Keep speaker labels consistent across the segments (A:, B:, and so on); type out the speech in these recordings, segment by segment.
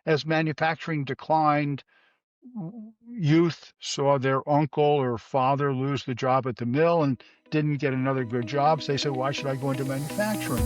A: as manufacturing declined, youth saw their uncle or father lose the job at the mill and didn't get another good job. So they said, why should I go into manufacturing?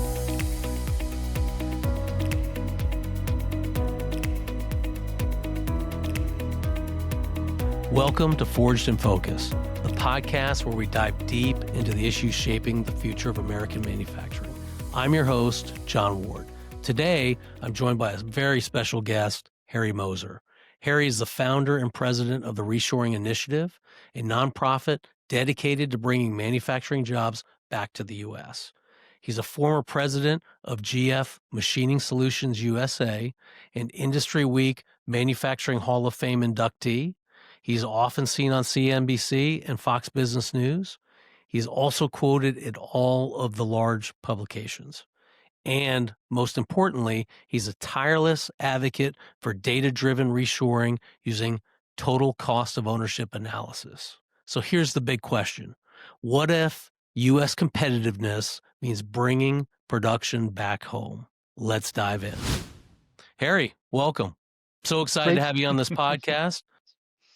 B: Welcome to Forged in Focus, the podcast where we dive deep into the issues shaping the future of American manufacturing. I'm your host, John Ward. Today, I'm joined by a very special guest, Harry Moser. Harry is the founder and president of the Reshoring Initiative, a nonprofit dedicated to bringing manufacturing jobs back to the U.S. He's a former president of GF Machining Solutions USA, an Industry Week Manufacturing Hall of Fame inductee. He's often seen on CNBC and Fox Business News. He's also quoted in all of the large publications. And most importantly, he's a tireless advocate for data-driven reshoring using total cost of ownership analysis. So here's the big question. What if U.S. competitiveness means bringing production back home? Let's dive in. Harry, welcome. So excited
A: Great.
B: to have you on this podcast.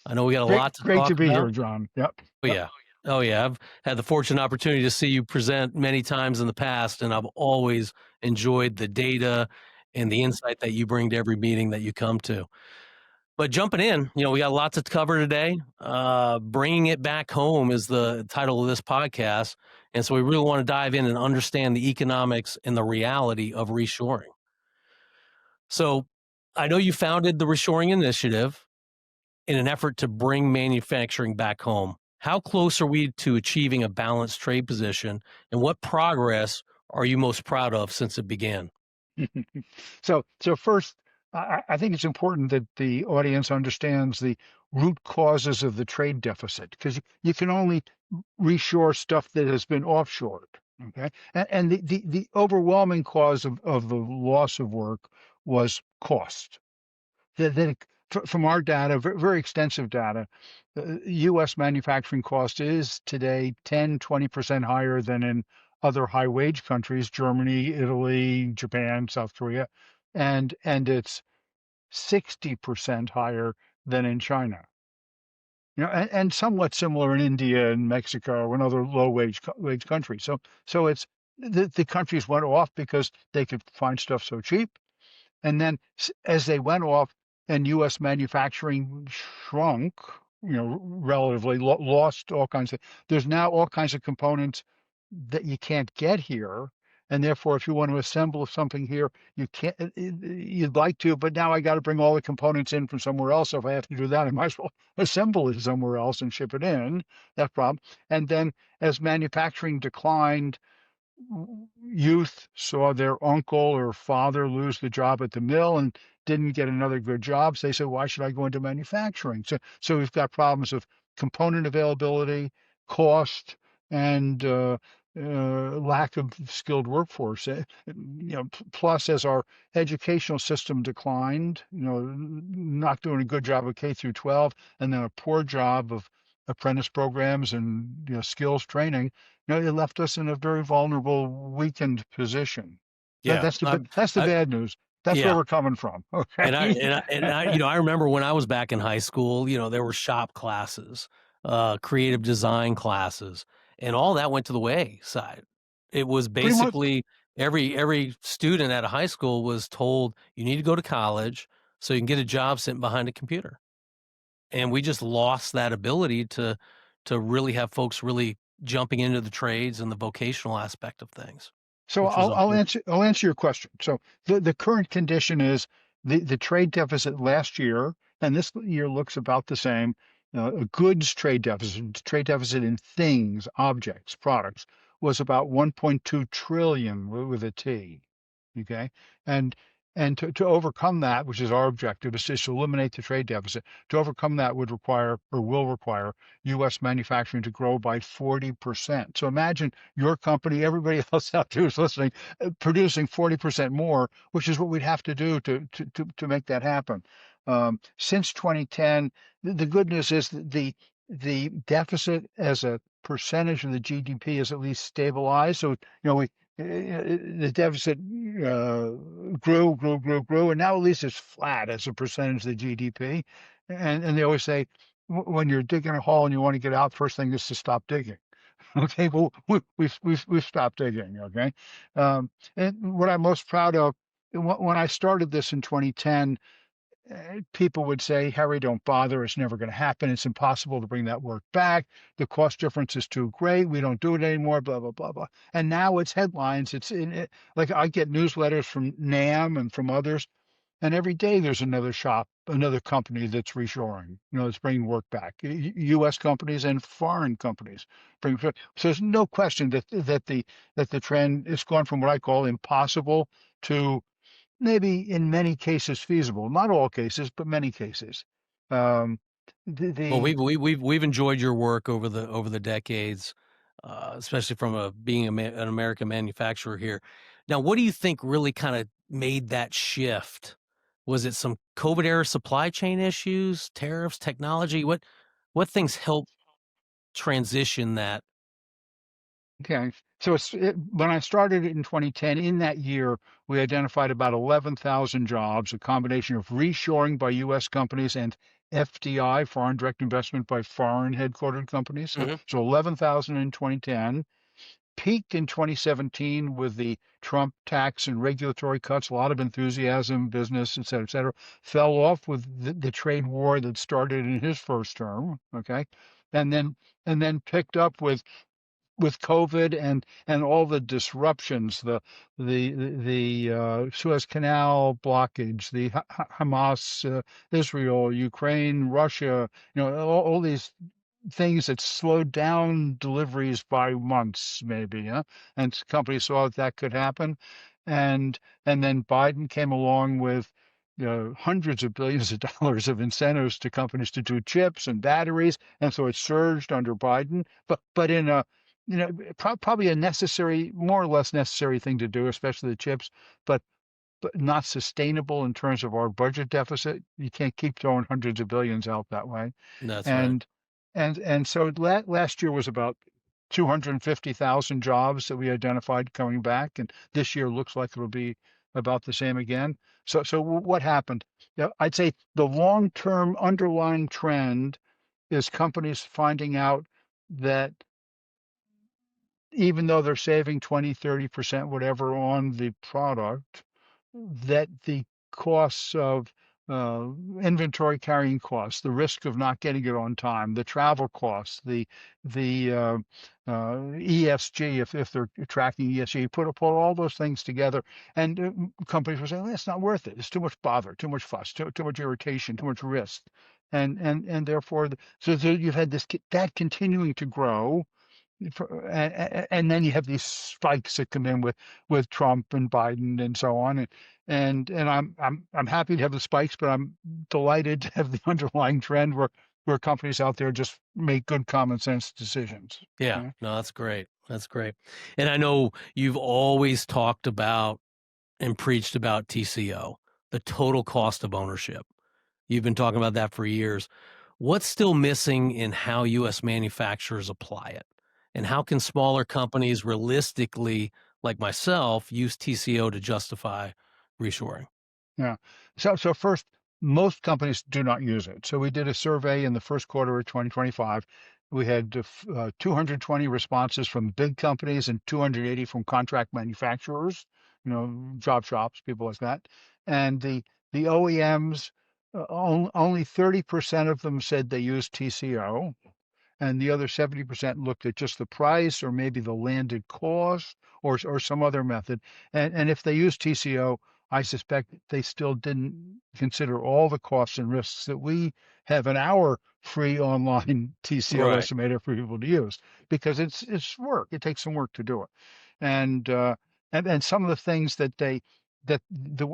B: I know we got a
A: Great,
B: lot to
A: great
B: talk
A: to be
B: about.
A: here, John. Yep.
B: Oh, yeah. Oh, yeah. I've had the fortunate opportunity to see you present many times in the past, and I've always enjoyed the data and the insight that you bring to every meeting that you come to. But jumping in, we got lots to cover today. Bringing it back home is the title of this podcast. And so we really want to dive in and understand the economics and the reality of reshoring. So I know you founded the Reshoring Initiative in an effort to bring manufacturing back home. How close are we to achieving a balanced trade position, and what progress are you most proud of since it began?
A: So first, I think it's important that the audience understands the root causes of the trade deficit, because you can only reshore stuff that has been offshored. Okay, and the overwhelming cause of the loss of work was cost. From our data, very extensive data, U.S. manufacturing cost is today 10-20% higher than in other high wage countries, Germany, Italy, Japan, South Korea, and it's 60% higher than in China. And somewhat similar in India and Mexico and other low wage countries. So it's the countries went off because they could find stuff so cheap. And then as they went off and U.S. manufacturing shrunk, relatively lost all kinds of, there's now all kinds of components that you can't get here. And therefore, if you want to assemble something here, you can't, you'd like to, but now I got to bring all the components in from somewhere else. So if I have to do that, I might as well assemble it somewhere else and ship it in. That problem. And then as manufacturing declined, youth saw their uncle or father lose the job at the mill and didn't get another good job. So they said, why should I go into manufacturing? So we've got problems of component availability, cost, and lack of skilled workforce. Plus, as our educational system declined, not doing a good job of K through 12, and then a poor job of apprentice programs and skills training, it left us in a very vulnerable, weakened position.
B: Yeah,
A: That's the bad news. That's where
B: yeah.
A: we're coming from. Okay.
B: I remember when I was back in high school, there were shop classes, creative design classes, and all that went to the wayside. It was
A: Pretty much.
B: basically every student at a high school was told you need to go to college so you can get a job sitting behind a computer. And we just lost that ability to really have folks really jumping into the trades and the vocational aspect of things,
A: So
B: which was
A: I'll answer your question. So the current condition is the trade deficit last year, and this year looks about the same. A goods trade deficit in things, objects, products, was about 1.2 trillion with a T. Okay, and to overcome that, which is our objective, is just to eliminate the trade deficit. To overcome that would require or will require U.S. manufacturing to grow by 40%. So imagine your company, everybody else out there who's listening, producing 40% more, which is what we'd have to do to make that happen. Since 2010, the good news is that the deficit as a percentage of the GDP is at least stabilized. So The deficit grew, and now at least it's flat as a percentage of the GDP. And they always say when you're digging a hole and you want to get out, first thing is to stop digging. Okay, well, we've stopped digging. Okay, and what I'm most proud of when I started this in 2010, people would say, Harry, don't bother. It's never going to happen. It's impossible to bring that work back. The cost difference is too great. We don't do it anymore, blah, blah, blah, blah. And now it's headlines. It's in it. Like I get newsletters from NAM and from others. And every day there's another shop, another company that's reshoring, that's bringing work back. U.S. companies and foreign companies bring. So there's no question that the trend has gone from what I call impossible to maybe in many cases feasible. Not all cases, but many cases. Um, the,
B: Well,
A: the
B: we've enjoyed your work over the decades, especially from being an American manufacturer here. Now, what do you think really kind of made that shift? Was it some COVID era supply chain issues, tariffs, technology? What things helped transition that?
A: Okay. So when I started in 2010, in that year, we identified about 11,000 jobs, a combination of reshoring by U.S. companies and FDI, foreign direct investment by foreign headquartered companies. So,
B: Mhm.
A: so 11,000 in 2010, peaked in 2017 with the Trump tax and regulatory cuts, a lot of enthusiasm, business, et cetera, fell off with the trade war that started in his first term. Okay. And then picked up with COVID and all the disruptions, the Suez Canal blockage, the Hamas, Israel, Ukraine, Russia, all these things that slowed down deliveries by months, maybe, yeah? And companies saw that could happen, and then Biden came along with hundreds of billions of dollars of incentives to companies to do chips and batteries, and so it surged under Biden, but in a probably a necessary, more or less necessary thing to do, especially the chips, but not sustainable in terms of our budget deficit. You can't keep throwing hundreds of billions out that way.
B: That's right.
A: And so last year was about 250,000 jobs that we identified coming back, and this year looks like it'll be about the same again. So what happened? Yeah, I'd say the long-term underlying trend is companies finding out that even though they're saving 20, 30%, whatever on the product, that the costs of inventory carrying costs, the risk of not getting it on time, the travel costs, the ESG, if they're tracking ESG, put all those things together, and companies will say, well, it's not worth it. It's too much bother, too much fuss, too much irritation, too much risk, and therefore, so you've had that continuing to grow and then you have these spikes that come in with Trump and Biden and so on, and I'm happy to have the spikes, but I'm delighted to have the underlying trend where companies out there just make good common sense decisions.
B: Yeah,
A: Okay?
B: no, that's great. That's great. And I know you've always talked about and preached about TCO, the total cost of ownership. You've been talking about that for years. What's still missing in how U.S. manufacturers apply it? And how can smaller companies realistically, like myself, use TCO to justify reshoring?
A: Yeah. So first, most companies do not use it. So we did a survey in the first quarter of 2025. We had 220 responses from big companies and 280 from contract manufacturers, job shops, people like that. And the OEMs, only 30% of them said they use TCO, and the other 70% looked at just the price or maybe the landed cost or some other method. And if they use TCO, I suspect they still didn't consider all the costs and risks that we have in our free online TCO
B: Right.
A: estimator for people to use, because it's work. It takes some work to do it. And and some of the things that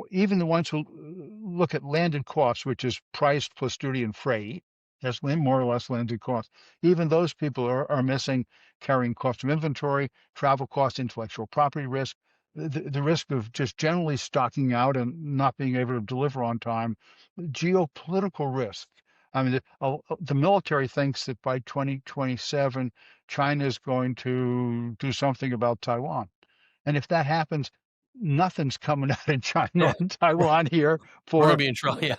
A: even the ones who look at landed costs, which is price plus duty and freight, that's more or less landed cost. Even those people are missing carrying cost of inventory, travel cost, intellectual property risk, the risk of just generally stocking out and not being able to deliver on time, geopolitical risk. I mean, the military thinks that by 2027, China is going to do something about Taiwan. And if that happens, nothing's coming out in
B: Oh,
A: China and Taiwan here
B: we're gonna
A: for
B: be in trouble. Yeah.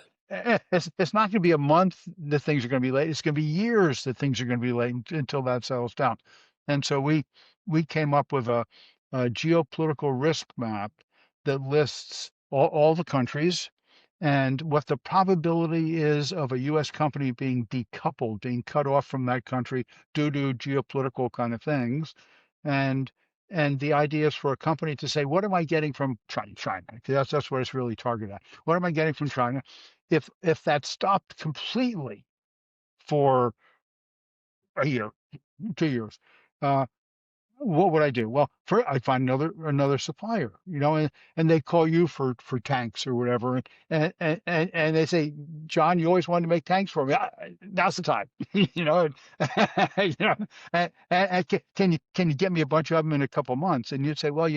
A: it's not going to be a month that things are going to be late. It's going to be years that things are going to be late until that settles down. And so we came up with a geopolitical risk map that lists all the countries and what the probability is of a U.S. company being decoupled, being cut off from that country due to geopolitical kind of things. And and the idea is for a company to say, what am I getting from China? That's what it's really targeted at. What am I getting from China? If that stopped completely for a year, 2 years, uh, what would I do? Well, I'd find another supplier, and they call you for tanks or whatever, and they say, John, you always wanted to make tanks for me. Now's the time, you know, and can you get me a bunch of them in a couple months? And you'd say, well,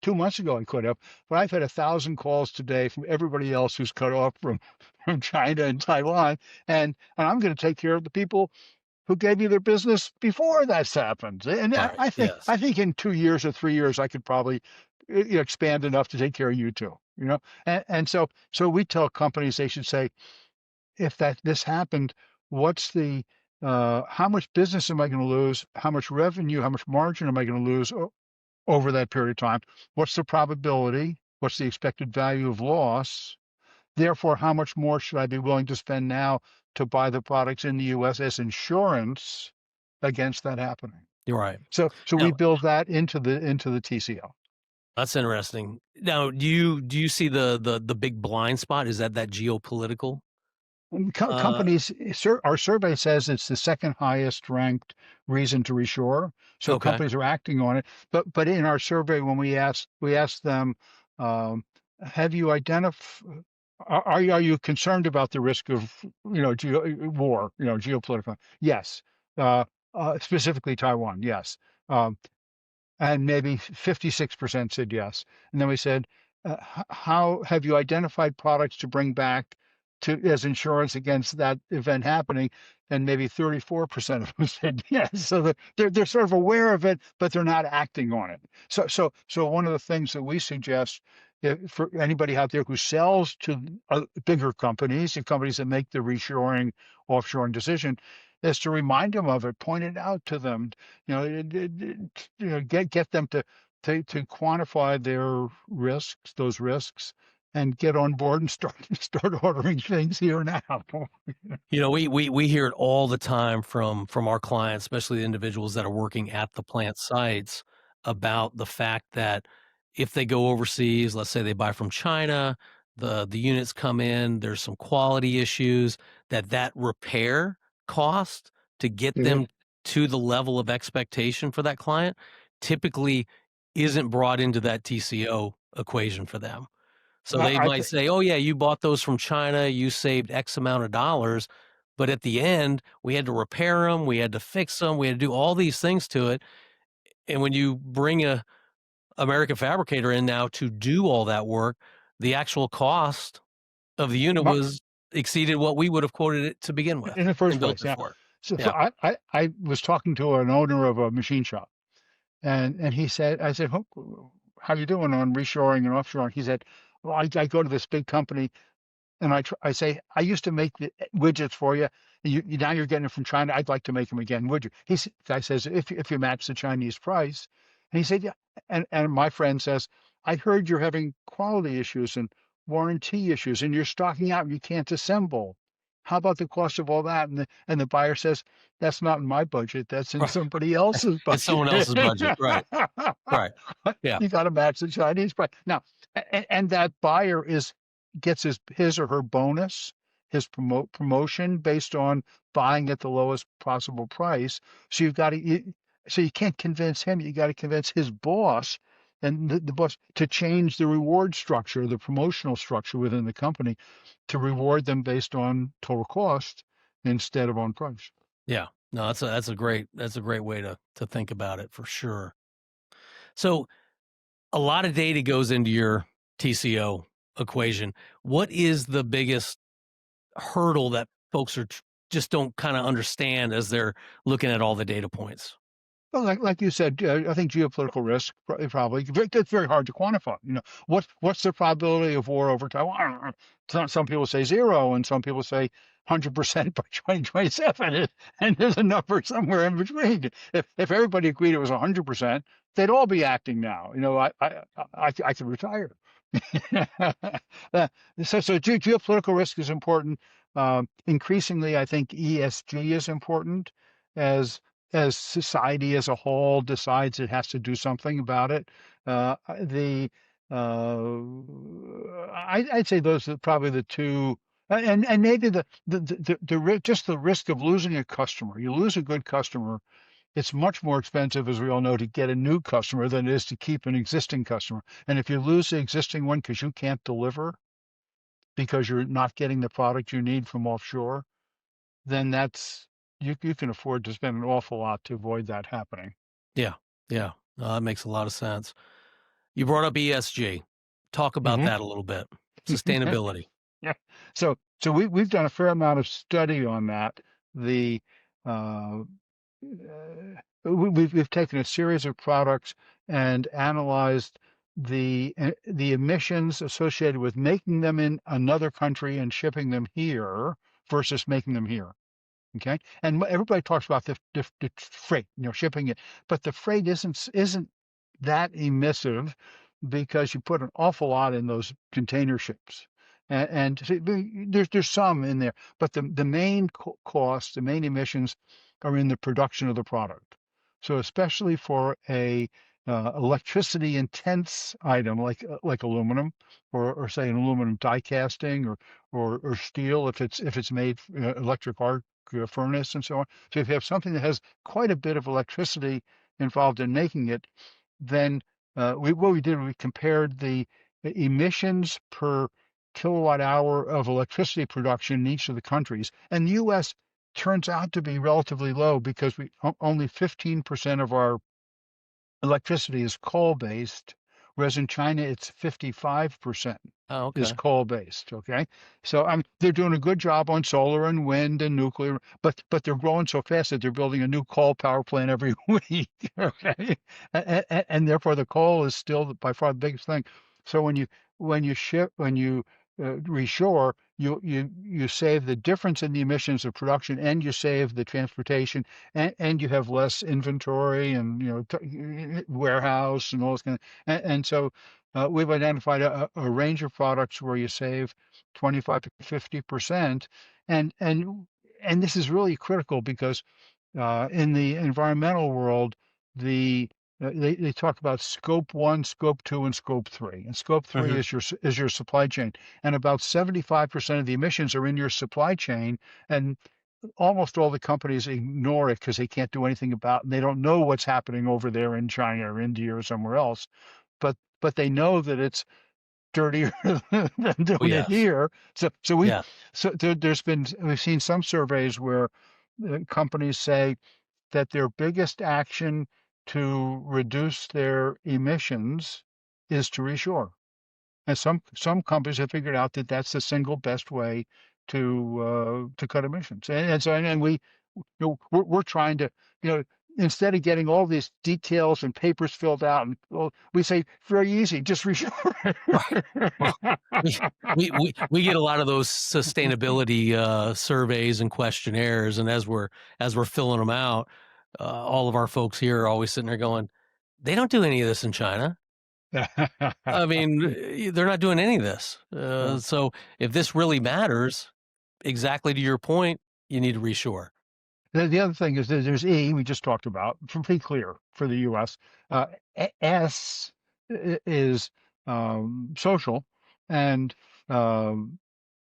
A: 2 months ago I could have, but I've had 1,000 calls today from everybody else who's cut off from China and Taiwan, and I'm going to take care of the people who gave me their business before that's happened. And I,
B: Right.
A: I think
B: Yes.
A: I think in 2 years or 3 years I could probably expand enough to take care of you too. And so we tell companies they should say, if this happened, what's the how much business am I going to lose? How much revenue? How much margin am I going to lose over that period of time? What's the probability? What's the expected value of loss? Therefore, how much more should I be willing to spend now to buy the products in the US as insurance against that happening?
B: You're right.
A: So we
B: Now,
A: build that into the TCO.
B: that's interesting. Now, do you see the big blind spot? Is that geopolitical?
A: And
B: Uh,
A: companies, our survey says it's the second highest ranked reason to reshore. So
B: okay.
A: companies are acting on it. But in our survey, when we asked them, um, have you identified, are you concerned about the risk of war, geopolitical? Yes. Uh, Specifically Taiwan. Yes. Um, and maybe 56% said yes. And then we said, how have you identified products to bring back as insurance against that event happening? And maybe 34% of them said yes. So they're sort of aware of it, but they're not acting on it. So one of the things that we suggest, for anybody out there who sells to bigger companies and companies that make the reshoring, offshoring decision, is to remind them of it, point it out to them, get them to quantify their risks, those risks, and get on board and start ordering things here now.
B: We hear it all the time from our clients, especially the individuals that are working at the plant sites, about the fact that if they go overseas, let's say they buy from China, the units come in, there's some quality issues, that repair cost to get
A: Yeah.
B: them to the level of expectation for that client typically isn't brought into that TCO equation for them. So they
A: I, I
B: might
A: th-
B: say, "Oh, yeah, you bought those from China, you saved X amount of dollars," but at the end, we had to repair them, we had to fix them, we had to do all these things to it, and when you bring a American fabricator in now to do all that work, the actual cost of the unit
A: my,
B: was exceeded what we would have quoted it to begin with
A: in the first
B: and built
A: place,
B: it
A: yeah.
B: for.
A: So
B: Yeah,
A: I was talking to an owner of a machine shop, and he said, I said, how you doing on reshoring and offshoring? He said, well, I go to this big company. And I say, I used to make the widgets for you. Now you're getting it from China. I'd like to make them again. Would you? Guy says, if you match the Chinese price. And he said, yeah. And my friend says, I heard you're having quality issues and warranty issues, and you're stocking out and you can't assemble. How about the cost of all that? And the buyer says, that's not in my budget. That's in
B: right.
A: somebody else's
B: It's
A: budget.
B: someone else's budget, right, right. Yeah,
A: You got to match the Chinese price. Now, and that buyer gets his or her bonus, his promotion based on buying at the lowest possible price. So you can't convince him. You got to convince his boss and the boss to change the reward structure, the promotional structure within the company, to reward them based on total cost instead of on price.
B: yeah. No, that's a great way to think about it for sure. So a lot of data goes into your TCO equation. What is the biggest hurdle that folks just don't kind of understand as they're looking at all the data points?
A: Well, like you said, I think geopolitical risk probably it's very hard to quantify. What's the probability of war over Taiwan? Some people say zero, and some people say 100% by 2027, and there's a number somewhere in between. If everybody agreed it was 100%, they'd all be acting now. I could retire. Uh, so geopolitical risk is important. Increasingly, I think ESG is important as society as a whole decides it has to do something about it. The I'd say those are probably the two, and maybe just the risk of losing a customer. You lose a good customer, it's much more expensive, as we all know, to get a new customer than it is to keep an existing customer. And if you lose the existing one because you can't deliver because you're not getting the product you need from offshore, then that's you can afford to spend an awful lot to avoid that happening.
B: Yeah, yeah, no, that makes a lot of sense. You brought up ESG. Talk about
A: Hmm.
B: that a little bit. Sustainability.
A: Yeah. So we've done a fair amount of study on that. The uh, we've taken a series of products and analyzed the emissions associated with making them in another country and shipping them here versus making them here. Okay, and everybody talks about the freight, shipping it, but the freight isn't that emissive because you put an awful lot in those container ships, and so there's some in there, but the main cost, the main emissions, are in the production of the product. So especially for a electricity intense item like aluminum, or say an aluminum die casting, or steel if it's made electric arc furnace and so on. So if you have something that has quite a bit of electricity involved in making it, then what we did, we compared the emissions per kilowatt hour of electricity production in each of the countries. And the U.S. turns out to be relatively low because only 15% of our electricity is coal-based, whereas in China it's 55%
B: Oh,
A: is
B: okay.
A: coal-based. Okay, so they're doing a good job on solar and wind and nuclear, but they're growing so fast that they're building a new coal power plant every week. Okay, and therefore the coal is still by far the biggest thing. So when you reshore, you save the difference in the emissions of production, and you save the transportation, and you have less inventory and warehouse and all this kind of, and so we've identified a range of products where you save 25 to 50%, and this is really critical because in the environmental world, they talk about scope one, scope two, and scope three. And scope three
B: Hmm.
A: is your supply chain, and about 75% of the emissions are in your supply chain, and almost all the companies ignore it because they can't do anything about it, and they don't know what's happening over there in China or India or somewhere else. But they know that it's dirtier than
B: Oh,
A: doing it
B: yes.
A: here.
B: Yeah.
A: We've seen some surveys where companies say that their biggest action to reduce their emissions is to reshore. And some companies have figured out that that's the single best way to cut emissions. And we we're trying to, instead of getting all these details and papers filled out, and well, we say very easy, just reshore.
B: Right. Well, we we get a lot of those sustainability surveys and questionnaires, and as we're filling them out, all of our folks here are always sitting there going, "They don't do any of this in China. I mean, they're not doing any of this.
A: Yeah.
B: So if this really matters, exactly to your point, you need to reshore."
A: The other thing is that there's E, we just talked about, pretty clear for the US. S is social, and um,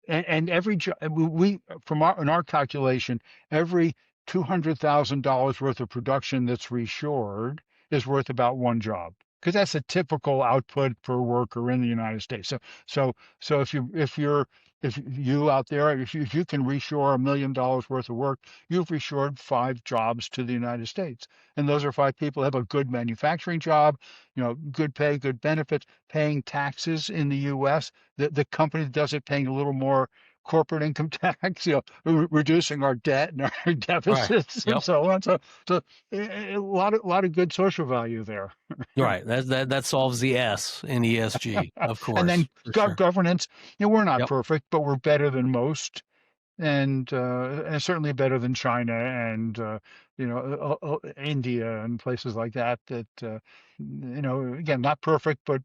A: and every job we from our calculation, every $200,000 worth of production that's reshored is worth about one job, because that's a typical output per worker in the United States. So if you out there, if you can reshore $1 million worth of work, you've reshored 5 jobs to the United States, and those are 5 people who have a good manufacturing job, good pay, good benefits, paying taxes in the U.S. The company that does it paying a little more corporate income tax, reducing our debt and our
B: Right.
A: deficits and
B: Yep.
A: so on. So a lot of good social value there.
B: Right. That solves the S in ESG, of
A: And then
B: course, for sure.
A: governance, we're not
B: Yep.
A: perfect, but we're better than most, and certainly better than China and India and places like that. Again, not perfect, but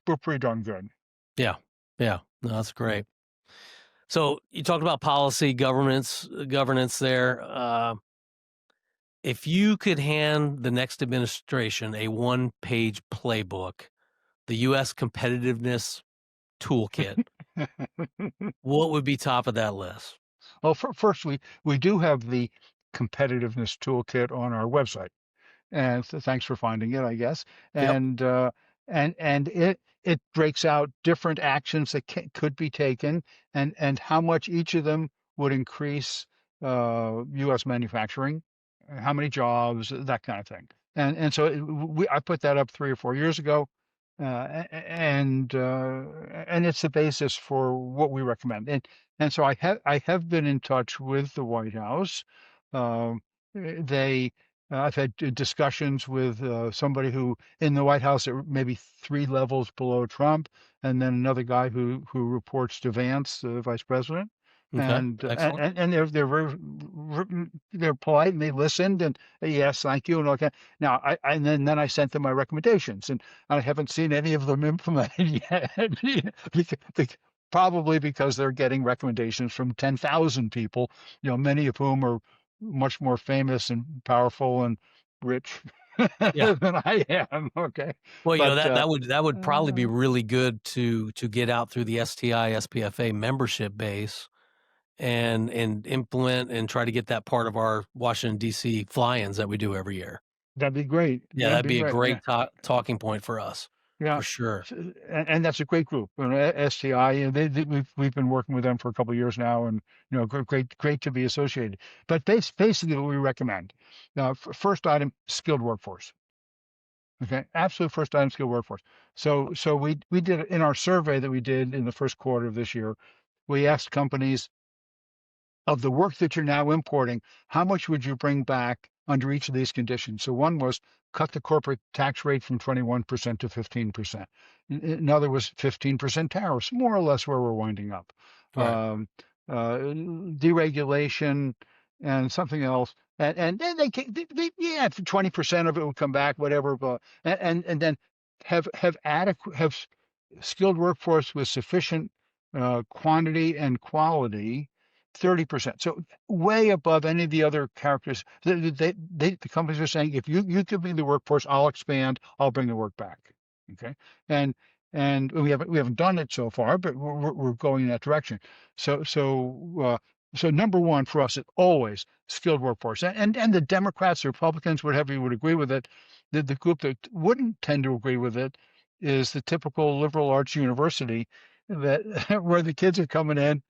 A: we're pretty darn good.
B: Yeah. Yeah. No, that's great. So you talked about policy governance there. If you could hand the next administration a one-page playbook, the U.S. competitiveness toolkit, what would be top of that list?
A: Well, first, we do have the competitiveness toolkit on our website. And so thanks for finding it, I guess.
B: Yep.
A: And it breaks out different actions that could be taken, and how much each of them would increase U.S. manufacturing, how many jobs, that kind of thing. And so I put that up 3 or 4 years ago, and it's the basis for what we recommend. And so I have been in touch with the White House. Um, they I've had discussions with somebody who in the White House are maybe 3 levels below Trump, and then another guy who reports to Vance, the vice president.
B: Okay.
A: And
B: Excellent.
A: they're polite and they listened and yes, thank you and okay. Now and then I sent them my recommendations and I haven't seen any of them implemented yet. Probably because they're getting recommendations from 10,000 people, many of whom are much more famous and powerful and rich
B: Yeah.
A: than I am. Okay,
B: Well,
A: but
B: that would probably be
A: uh,
B: really good to get out through the STI SPFA membership base and implement and try to get that part of our Washington D.C. fly-ins that we do every year.
A: that'd be great.
B: Yeah,
A: That'd
B: that'd
A: be
B: be a
A: great. Yeah,
B: great talking point for us,
A: yeah.
B: for sure.
A: And that's a great group. STI, we've been working with them for a couple of years now, and great to be associated. But basically, what we recommend, first item, skilled workforce. Okay, absolute first item, skilled workforce. So we did in our survey that we did in the first quarter of this year, we asked companies of the work that you're now importing, how much would you bring back under each of these conditions? So one was cut the corporate tax rate from 21% to 15%. Another was 15% tariffs, more or less where we're winding up.
B: Right.
A: Um, Deregulation and something else. And then yeah, 20% of it would come back, whatever. But and then have adequate have skilled workforce with sufficient quantity and quality, 30%. So way above any of the other characters. The companies are saying, if you give me the workforce, I'll expand, I'll bring the work back. Okay. And we haven't done it so far, but we're going in that direction. So number one for us is always skilled workforce. And the Democrats, the Republicans, whatever you would agree with it, the group that wouldn't tend to agree with it is the typical liberal arts university that where the kids are coming in,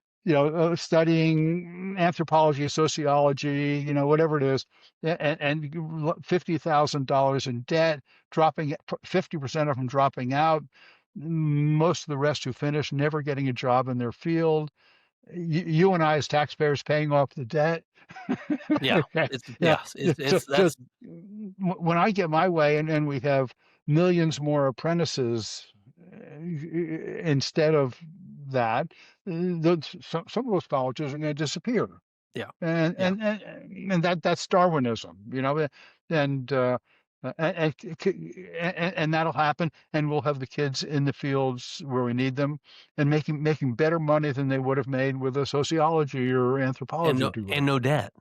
A: studying anthropology, sociology, whatever it is, and $50,000 in debt, dropping 50% of them dropping out, most of the rest who finish never getting a job in their field. You and I, as taxpayers, paying off the debt.
B: Yeah.
A: Okay.
B: It's
A: Yeah.
B: yes.
A: So,
B: It's
A: so
B: that's
A: when I get my way and we have millions more apprentices instead of that, some of those colleges are going to disappear.
B: yeah.
A: And
B: Yeah.
A: and and that's Darwinism, and and that'll happen, and we'll have the kids in the fields where we need them, and making better money than they would have made with a sociology or anthropology degree,
B: And no debt.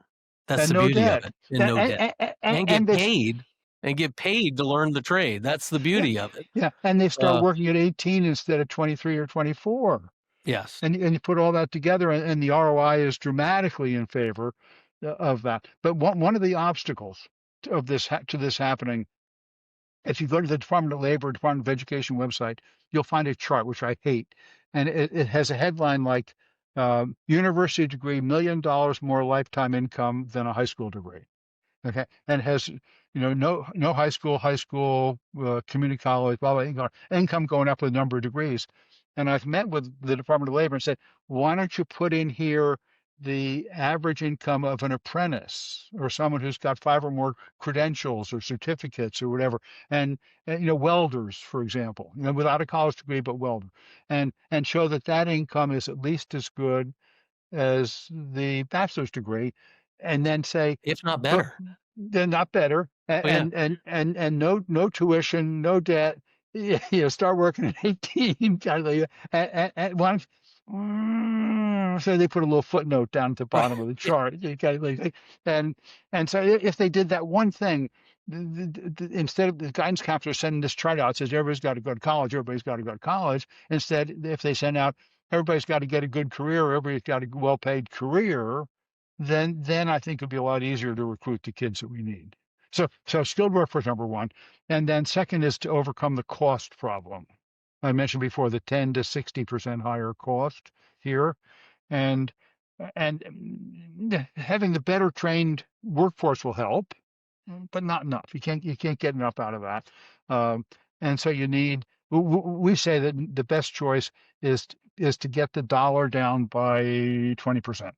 B: That's
A: and
B: the
A: no
B: beauty of
A: debt,
B: it. And no debt. And
A: and
B: get paid to learn the trade. That's the
A: yeah,
B: beauty of it.
A: yeah, and they start
B: Uh,
A: working at 18 instead of 23 or 24.
B: yes.
A: And you put all that together, and the ROI is dramatically in favor of that. But one of the obstacles of this happening, if you go to the Department of Labor, Department of Education website, you'll find a chart which I hate, and it has a headline like "University degree $1 million more lifetime income than a high school degree." Okay, and it has no high school, community college, blah blah, income going up with a number of degrees. And I've met with the Department of Labor and said, why don't you put in here the average income of an apprentice or someone who's got 5 or more credentials or certificates or whatever, and welders, for example, without a college degree but welder, and show that that income is at least as good as the bachelor's degree, and then say,
B: if not
A: but
B: better.
A: they're not better,
B: Oh yeah.
A: and no tuition, no debt. Start working at 18, kind of, at one. So they put a little footnote down at the
B: Right.
A: bottom of the
B: Yeah.
A: chart. And and so if they did that one thing, instead of the guidance counselor sending this chart out, says everybody's got to go to college, everybody's got to go to college. Instead, if they send out everybody's got to get a good career, everybody's got a well-paid career, then I think it'd be a lot easier to recruit the kids that we need. So skilled workforce number one, and then second is to overcome the cost problem. I mentioned before the 10 to 60% higher cost here, and and having the better trained workforce will help, but not enough. You can't get enough out of that, and so you need. We say that the best choice is to get the dollar down by 20%.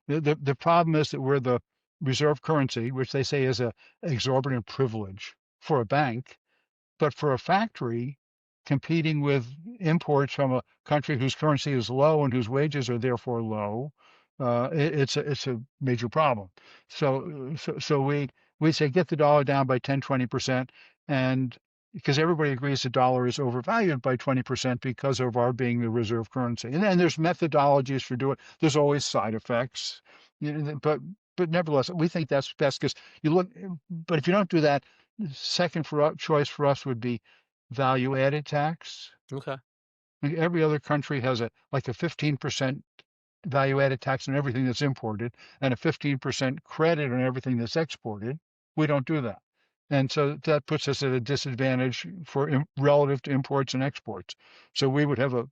A: The problem is that we're the reserve currency, which they say is a exorbitant privilege for a bank, but for a factory competing with imports from a country whose currency is low and whose wages are therefore low, it's a major problem. So we say get the dollar down by 10, 20%, and because everybody agrees the dollar is overvalued by 20% because of our being the reserve currency. And then there's methodologies for doing it. There's always side effects, but nevertheless, we think that's best because you look. But if you don't do that, second choice for us would be value added tax.
B: Okay.
A: Like every other country has like a 15% value added tax on everything that's imported and a 15% credit on everything that's exported. We don't do that. And so that puts us at a disadvantage relative to imports and exports. So we would have a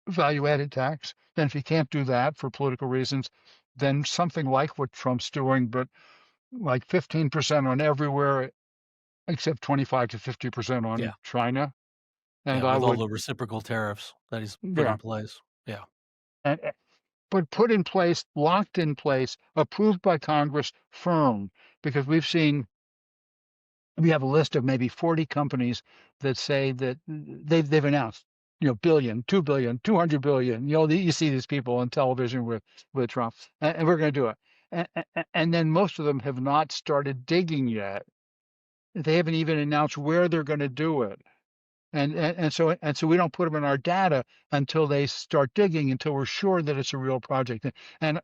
A: value added tax. Then if you can't do that for political reasons, then something like what Trump's doing, but like 15% on everywhere except 25 to 50%
B: Yeah.
A: on China. And
B: Yeah.
A: I
B: With all
A: would,
B: the reciprocal tariffs that he's put
A: yeah,
B: in place. Yeah.
A: and, but put in place, locked in place, approved by Congress, firm, because we have a list of maybe 40 companies that say that they've announced, billion, 2 billion, 200 billion. You see these people on television with Trump, and we're going to do it. And then most of them have not started digging yet. They haven't even announced where they're going to do it. And so we don't put them in our data until they start digging, until we're sure that it's a real project. And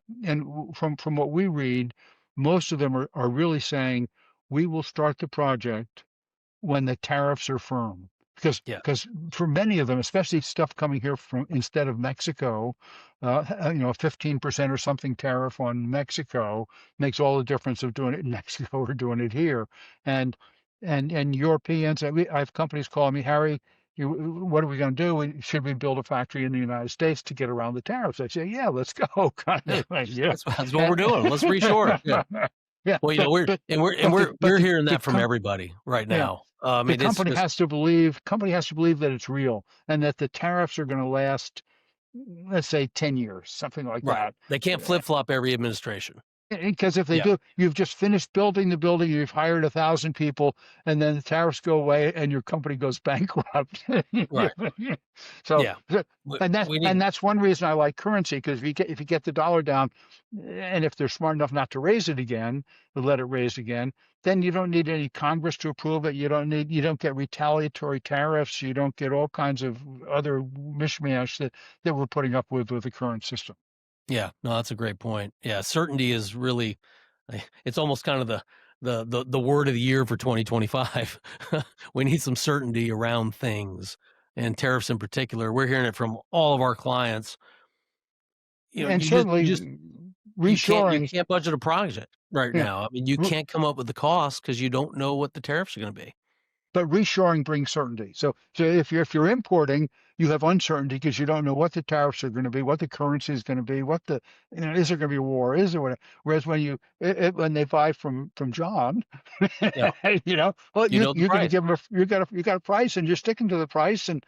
A: from what we read, most of them are really saying we will start the project when the tariffs are firm. Because
B: Yeah.
A: because for many of them, especially stuff coming here from instead of Mexico, 15% or something tariff on Mexico makes all the difference of doing it in Mexico or doing it here. And and Europeans, I have companies calling me, Harry, what are we going to do? Should we build a factory in the United States to get around the tariffs? I say, yeah, let's go. Kind
B: Yeah.
A: of like, yeah.
B: That's what we're doing. Let's reshore. Yeah.
A: Yeah,
B: Well,
A: but
B: we're hearing
A: the
B: that from everybody right
A: yeah,
B: now. I
A: the
B: mean, it's just
A: company has to believe that it's real and that the tariffs are going to last, let's say 10 years, something like
B: right.
A: that.
B: They can't flip flop every administration.
A: Because if they
B: Yeah.
A: do, you've just finished building the building, you've hired 1,000 people, and then the tariffs go away and your company goes bankrupt.
B: Right.
A: so,
B: Yeah. We,
A: and that's
B: we
A: and
B: need.
A: that's one reason I like currency, because if you get the dollar down, and if they're smart enough not to raise it again, to let it raise again, then you don't need any Congress to approve it. You don't get retaliatory tariffs. You don't get all kinds of other mishmash that we're putting up with the current system.
B: Yeah. No, that's a great point. Yeah. Certainty is really. It's almost kind of the word of the year for 2025. We need some certainty around things, and tariffs in particular. We're hearing it from all of our clients.
A: And
B: You
A: certainly
B: just you
A: reshoring.
B: can't budget a project right
A: Yeah,
B: now. I mean, you
A: r-
B: can't come up with the cost because you don't know what the tariffs are going to be.
A: but reshoring brings certainty. So if you're importing, you have uncertainty because you don't know what the tariffs are going to be, what the currency is going to be, what the is there going to be a war, is there whatever. Whereas when they buy from John,
B: Yeah.
A: well
B: You know the
A: you're going to
B: price.
A: give them you got a price and you're sticking to the price and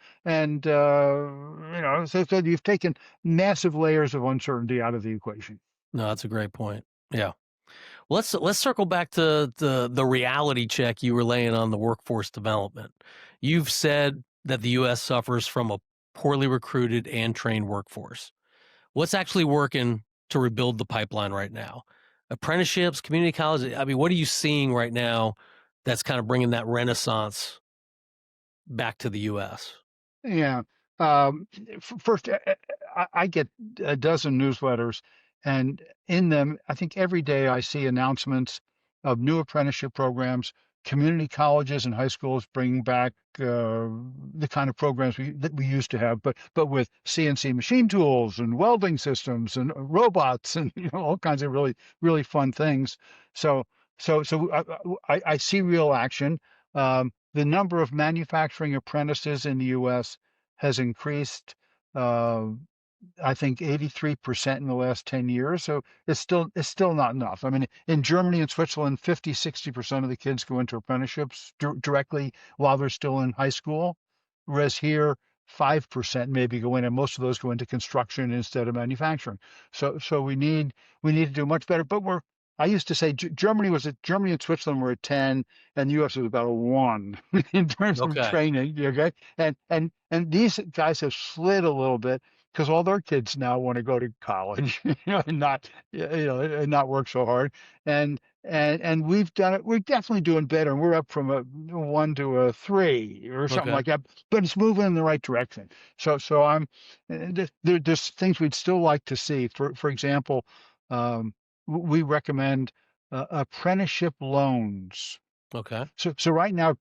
A: so you've taken massive layers of uncertainty out of the equation.
B: No, that's a great point. Yeah. Let's circle back to the reality check you were laying on the workforce development. You've said that the U.S. suffers from a poorly recruited and trained workforce. What's actually working to rebuild the pipeline right now? Apprenticeships, community colleges. I mean, what are you seeing right now that's kind of bringing that renaissance back to the U.S.?
A: Yeah. First, I get a dozen newsletters, and in them, I think every day I see announcements of new apprenticeship programs. Community colleges and high schools bringing back the kind of programs that we used to have, but with CNC machine tools and welding systems and robots and all kinds of really fun things. So I see real action. The number of manufacturing apprentices in the U.S. has increased, uh, I think 83% in the last 10 years. So it's still not enough. I mean, in Germany and Switzerland, 50-60% of the kids go into apprenticeships directly while they're still in high school, whereas here 5% maybe go in, and most of those go into construction instead of manufacturing. So we need to do much better. But I used to say Germany and Switzerland were at 10, and the U.S. was about a 1 in terms of
B: Okay.
A: training. Okay, and these guys have slid a little bit because all their kids now want to go to college, and not work so hard. And we've done it. We're definitely doing better, and we're up from a 1 to a 3 or something
B: Okay.
A: like that. But it's moving in the right direction. So there's things we'd still like to see. For example, we recommend apprenticeship loans.
B: Okay.
A: So right now,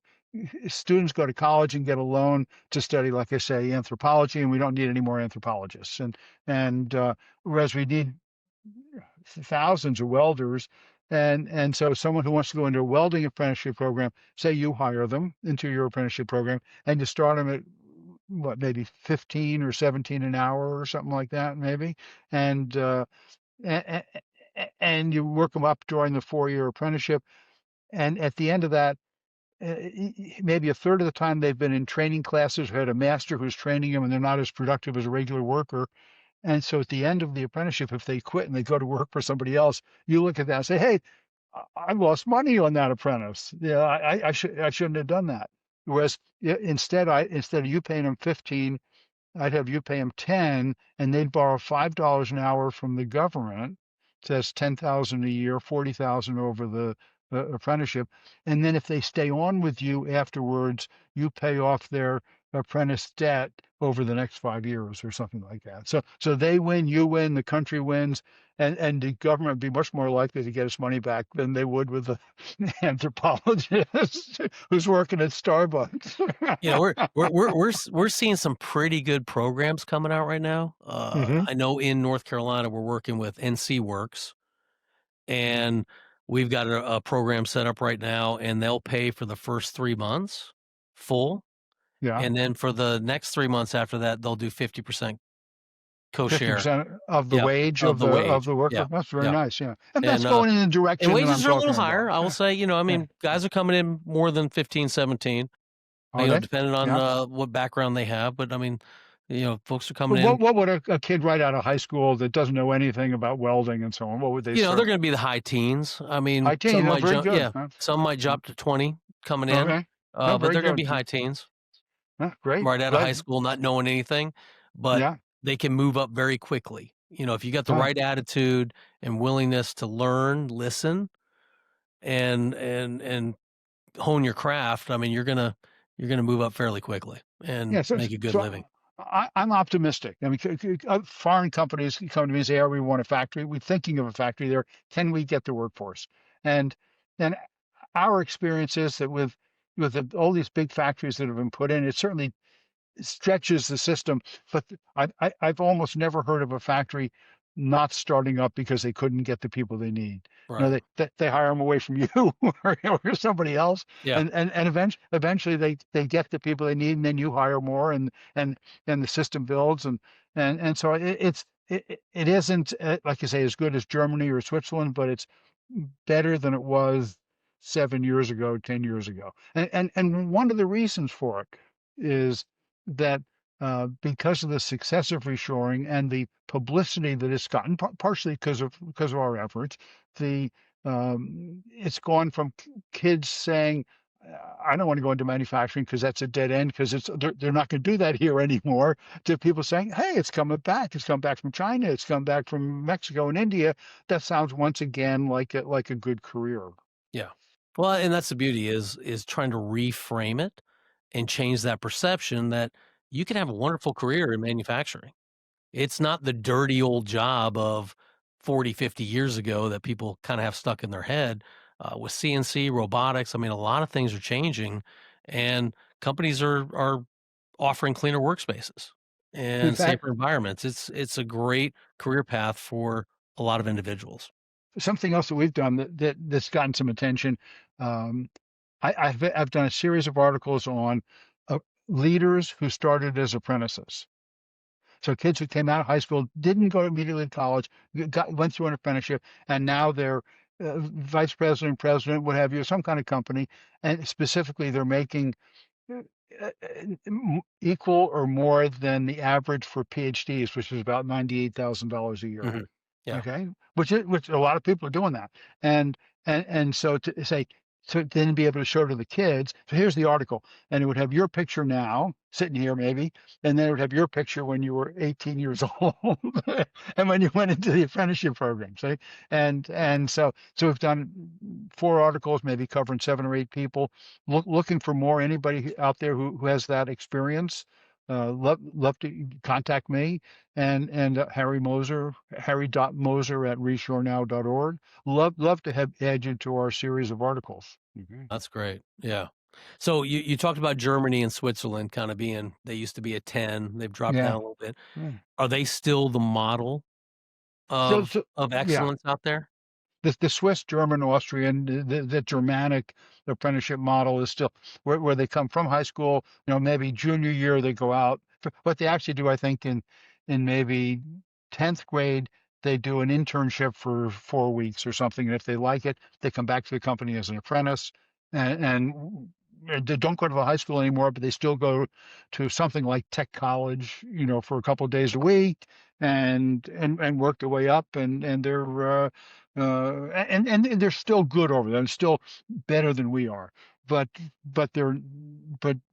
A: students go to college and get a loan to study, like I say, anthropology, and we don't need any more anthropologists. And whereas we need thousands of welders, and so someone who wants to go into a welding apprenticeship program, say you hire them into your apprenticeship program, and you start them at what, maybe 15 or 17 an hour or something like that, maybe, and and, and you work them up during the 4-year apprenticeship, and at the end of that, maybe a third of the time they've been in training classes, had a master who's training them, and they're not as productive as a regular worker. And so at the end of the apprenticeship, if they quit and they go to work for somebody else, you look at that and say, "Hey, I lost money on that apprentice. Yeah, I shouldn't have done that." Whereas instead of you paying them 15, I'd have you pay them 10, and they'd borrow $5 an hour from the government. So that's 10,000 a year, 40,000 over the apprenticeship. And then if they stay on with you afterwards, you pay off their apprentice debt over the next 5 years or something like that. So they win, you win, the country wins, and the government would be much more likely to get its money back than they would with the anthropologist who's working at Starbucks.
B: We're seeing some pretty good programs coming out right now.
A: Hmm.
B: I know in North Carolina we're working with NC Works, and we've got a program set up right now, and they'll pay for the first 3 months full,
A: Yeah.
B: and then for the next 3 months after that, they'll do 50% co-share.
A: 50% of the
B: Yep,
A: wage
B: of
A: of
B: the
A: the
B: wage.
A: worker.
B: Yeah,
A: That's very
B: yeah,
A: nice. Yeah. And that's
B: and
A: going in the
B: and
A: direction that I'm
B: wages are a little
A: talking
B: higher.
A: about.
B: I will
A: Yeah.
B: say, I
A: Yeah.
B: mean, guys are coming in more than 15, 17.
A: Are they?
B: Depending on
A: Yeah.
B: what background they have, but I mean, folks are
A: But
B: coming in.
A: what would a kid right out of high school that doesn't know anything about welding and so on, what would they
B: They're
A: start?
B: going to be the high teens. I mean,
A: High teen. Oh, very good. Huh?
B: some might jump to 20 coming in,
A: Okay. No,
B: but
A: very
B: they're going to
A: good.
B: be
A: Huh?
B: high teens
A: Great.
B: right out of high
A: Glad.
B: school, not knowing anything, but
A: Yeah.
B: they can move up very quickly. If you got the
A: Huh.
B: right attitude and willingness to learn, listen, and hone your craft, I mean, you're gonna move up fairly quickly and
A: Yeah. So,
B: make a good
A: so
B: living.
A: I'm optimistic. I mean, foreign companies come to me and say, "Oh, we want a factory. We're thinking of a factory there. Can we get the workforce?" And and our experience is that all these big factories that have been put in, it certainly stretches the system. But I've almost never heard of a factory not starting up because they couldn't get the people they need. You know,
B: Right.
A: they hire them away from you or somebody else,
B: Yeah.
A: and eventually they get the people they need, and then you hire more, and the system builds, and so it isn't like you say as good as Germany or Switzerland, but it's better than it was 7 years ago, 10 years ago, and one of the reasons for it is that because of the success of reshoring and the publicity that it's gotten, partially because of our efforts, the it's gone from kids saying, "I don't want to go into manufacturing because that's a dead end because they're not going to do that here anymore," to people saying, "Hey, it's coming back. It's come back from China. It's come back from Mexico and India. That sounds once again like a good career."
B: Yeah. Well, and that's the beauty is trying to reframe it and change that perception that you can have a wonderful career in manufacturing. It's not the dirty old job of 40, 50 years ago that people kind of have stuck in their head. With CNC, robotics, I mean, a lot of things are changing, and companies are offering cleaner workspaces
A: In
B: and
A: fact,
B: safer environments. It's a great career path for a lot of individuals.
A: something else that we've done that's gotten some attention. Um, I've done a series of articles on uh, leaders who started as apprentices. So kids who came out of high school didn't go immediately to college, went through an apprenticeship, and now they're vice president, president, what have you, some kind of company, and specifically they're making equal or more than the average for PhDs, which is about $98,000 a year.
B: Mhm. Yeah,
A: Okay, which a lot of people are doing that, and so to say, to then be able to show to the kids. So here's the article, and it would have your picture now sitting here maybe, and then it would have your picture when you were 18 years old, and when you went into the apprenticeship program. See, and so we've done 4 articles, maybe covering 7 or 8 people, looking for more anybody out there who has that experience. Love to contact me and Harry Moser, Harry.Moser at reshorenow.org. Love to have add you to our series of articles. Okay.
B: that's great. Yeah. So you talked about Germany and Switzerland kind of being they used to be at 10, they've dropped down
A: Yeah.
B: a little bit.
A: Yeah.
B: Are they still the model
A: So
B: of
A: yeah,
B: excellence out there?
A: the Swiss, German, Austrian, the Germanic apprenticeship model is still where they come from high school. You know, maybe junior year they go out. What they actually do, I think, in maybe 10th grade, they do an internship for 4 weeks or something. And if they like it, they come back to the company as an apprentice, and they don't go to the high school anymore, but they still go to something like tech college, you know, for a couple of days a week, and work their way up, and and they're still good over them, still better than we are. But but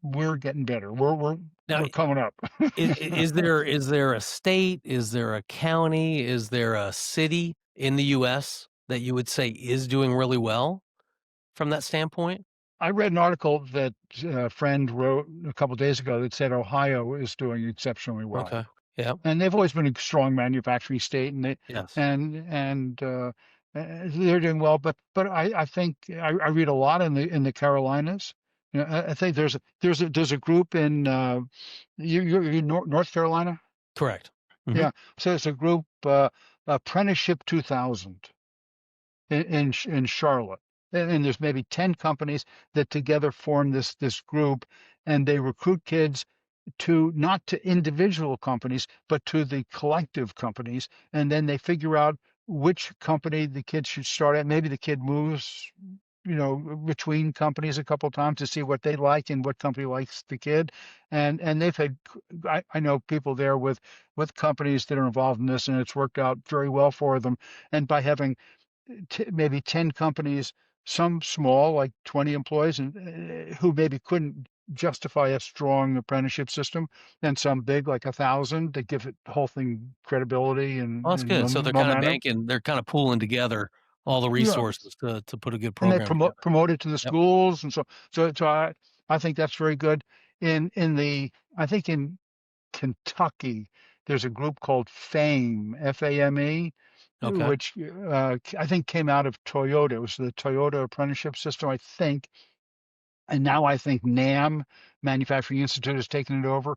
A: we're getting better.
B: Now,
A: We're coming up.
B: is there a state, is there a county, is there a city in the US that you would say is doing really well from that standpoint?
A: I read an article that a friend wrote a couple of days ago that said Ohio is doing exceptionally well,
B: Okay. Yeah.
A: and they've always been a strong manufacturing state,
B: Yes.
A: and they're doing well. But I think I read a lot in the Carolinas. You know, I think there's a group in you're North Carolina.
B: Correct. Mhm.
A: Yeah, so it's a group Apprenticeship 2000 in Charlotte, and there's maybe 10 companies that together form this group, and they recruit kids to not to individual companies, but to the collective companies. And then they figure out which company the kid should start at. Maybe the kid moves, you know, between companies a couple times to see what they like and what company likes the kid. And they've had, I know people there with companies that are involved in this, and it's worked out very well for them. And by having maybe 10 companies, some small, like 20 employees, and who maybe couldn't justify a strong apprenticeship system, and some big, like 1,000, that give it the whole thing credibility
B: Well, that's
A: and
B: good. So
A: momentum.
B: they're kinda pooling together all the
A: Yeah,
B: resources to put a good
A: and they
B: program together.
A: promote it to the
B: Yep.
A: schools, and so I think that's very good. In the I think in Kentucky, there's a group called FAME, FAME,
B: Okay.
A: which I think came out of Toyota. It was the Toyota apprenticeship system, I think. And now I think NAM, Manufacturing Institute, has taken it over.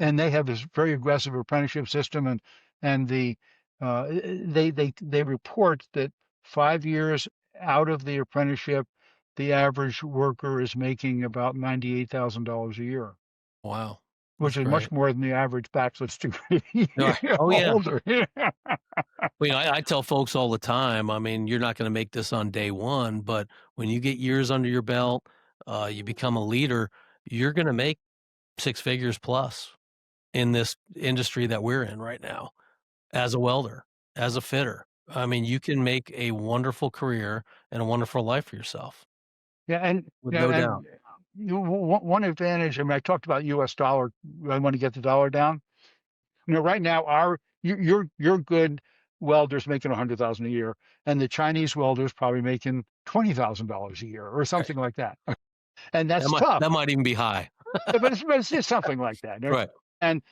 A: And they have this very aggressive apprenticeship system. And the they report that 5 years out of the apprenticeship, the average worker is making about $98,000 a year,
B: Wow.
A: which
B: That's
A: is much
B: great.
A: more than the average bachelor's degree
B: Right. Oh, yeah.
A: holder.
B: Well, I tell folks all the time, I mean, you're not going to make this on day one, but when you get years under your belt, you become a leader, you're going to make six figures plus in this industry that we're in right now as a welder, as a fitter. I mean, you can make a wonderful career and a wonderful life for yourself
A: Yeah, and
B: with
A: yeah,
B: no doubt.
A: and one advantage. I mean, I talked about U.S. dollar. I want to get the dollar down. Right now, your good welder's making 100,000 a year, and the Chinese welder's probably making $20,000 a year or
B: Right.
A: something like that. And that's
B: That
A: tough.
B: might even be high.
A: Yeah, but it's just something like that.
B: Right.
A: And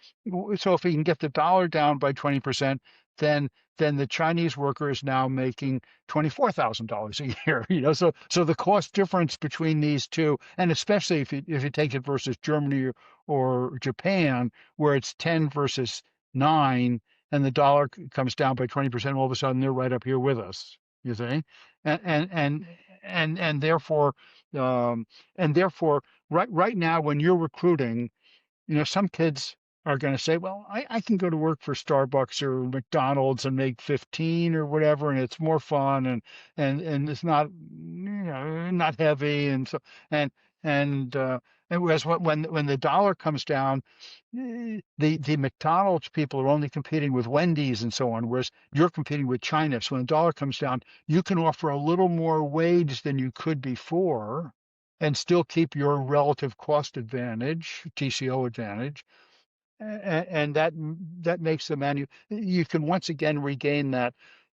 A: so if we can get the dollar down by 20%, then the Chinese worker is now making $24,000 a year. So the cost difference between these two, and especially if you take it versus Germany or Japan, where it's 10 versus 9, and the dollar comes down by 20%, all of a sudden they're right up here with us. You see, and and and and therefore, um, right now when you're recruiting, some kids are going to say, well, I can go to work for Starbucks or McDonald's and make 15 or whatever, and it's more fun and it's not, not heavy. And whereas when the dollar comes down, the McDonald's people are only competing with Wendy's and so on, whereas you're competing with China. So when the dollar comes down, you can offer a little more wage than you could before and still keep your relative cost advantage, TCO advantage, and that makes you can once again regain that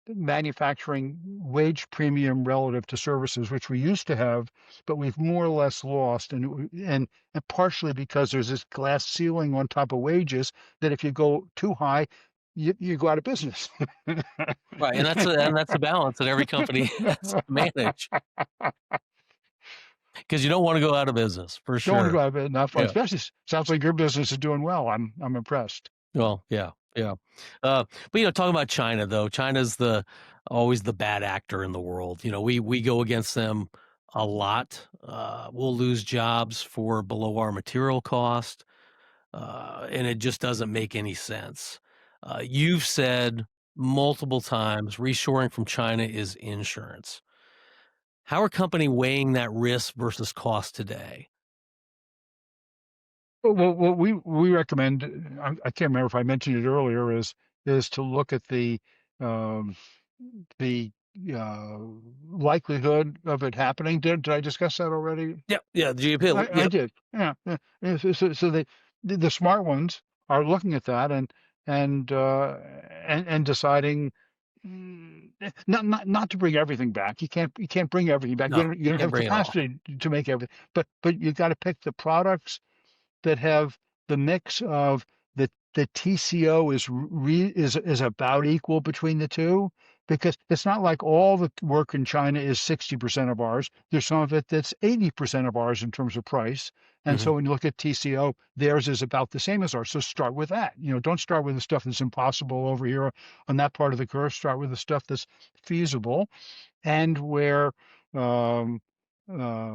A: manufacturing wage premium relative to services, which we used to have, but we've more or less lost, and partially because there's this glass ceiling on top of wages that if you go too high, you go out of business.
B: Right. And that's a balance that every company has to manage because you don't want to go out of business for
A: Don't want to go
B: sure.
A: out of it enough,
B: Yeah.
A: especially sounds like your business is doing well. I'm impressed.
B: Well, yeah, yeah. But talking about China though, China's always the bad actor in the world. We go against them a lot. We'll lose jobs for below our material cost, and it just doesn't make any sense. You've said multiple times, reshoring from China is insurance. How are company weighing that risk versus cost today?
A: Well, we recommend. I can't remember if I mentioned it earlier. Is to look at um, the likelihood of it happening. Did I discuss that already?
B: Yeah, yeah, GOP.
A: I
B: Yep.
A: did. Yeah. Yeah. Yeah, so the smart ones are looking at that and uh, and deciding. Not to bring everything back. You can't bring everything back.
B: No,
A: You
B: you
A: don't
B: can't
A: have
B: bring it all.
A: capacity to make everything. But you got to pick the products that have the mix of the TCO is about equal between the two, because it's not like all the work in China is 60% of ours. There's some of it that's 80% of ours in terms of price. And
B: Mhm.
A: so when you look at TCO, theirs is about the same as ours. So start with that. Don't start with the stuff that's impossible over here on that part of the curve. Start with the stuff that's feasible and um, uh,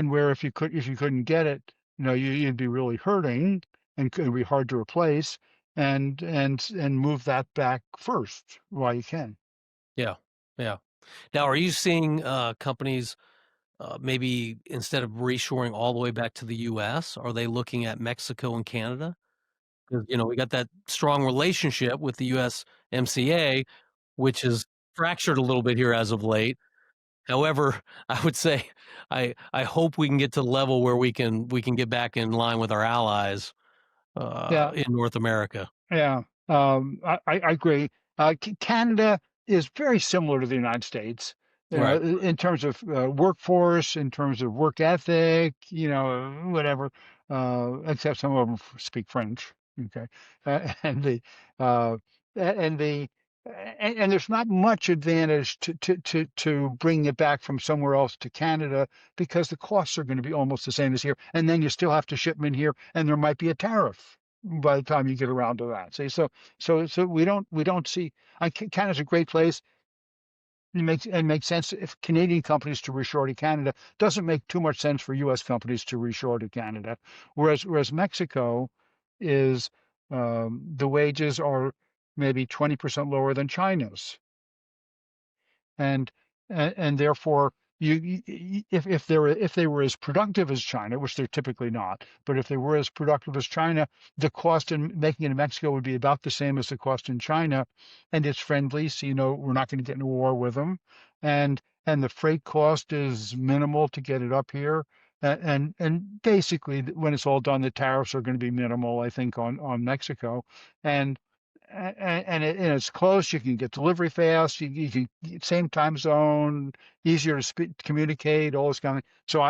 A: where if you couldn't get it, you'd be really hurting and could be hard to replace, and move that back first while you can.
B: Yeah, yeah. Now, are you seeing, companies, maybe instead of reshoring all the way back to the US, are they looking at Mexico and Canada? 'Cause, we got that strong relationship with the USMCA, which is fractured a little bit here as of late. However, I would say I hope we can get to the level where we can get back in line with our allies,
A: Yeah,
B: in North America.
A: yeah, I agree. Canada is very similar to the United States,
B: Right.
A: in terms of workforce, in terms of work ethic, whatever. Except some of them speak French. Okay, and uh, and the and there's not much advantage to bring it back from somewhere else to Canada, because the costs are going to be almost the same as here, and then you still have to ship them in here, and there might be a tariff. by the time you get around to that. See, so we don't see. Canada's a great place. It makes sense if Canadian companies to reshore to Canada. Doesn't make too much sense for U.S. companies to reshore to Canada. Whereas Mexico is the wages are maybe 20% lower than China's, and and therefore if they were as productive as China, which they're typically not, but if they were as productive as China, the cost in making it in Mexico would be about the same as the cost in China, and it's friendly, so we're not going to get in a war with them, and the freight cost is minimal to get it up here. And basically, when it's all done, the tariffs are going to be minimal, I think, on Mexico, and and it's close. You can get delivery fast. You can same time zone, easier to communicate. All this kind of. So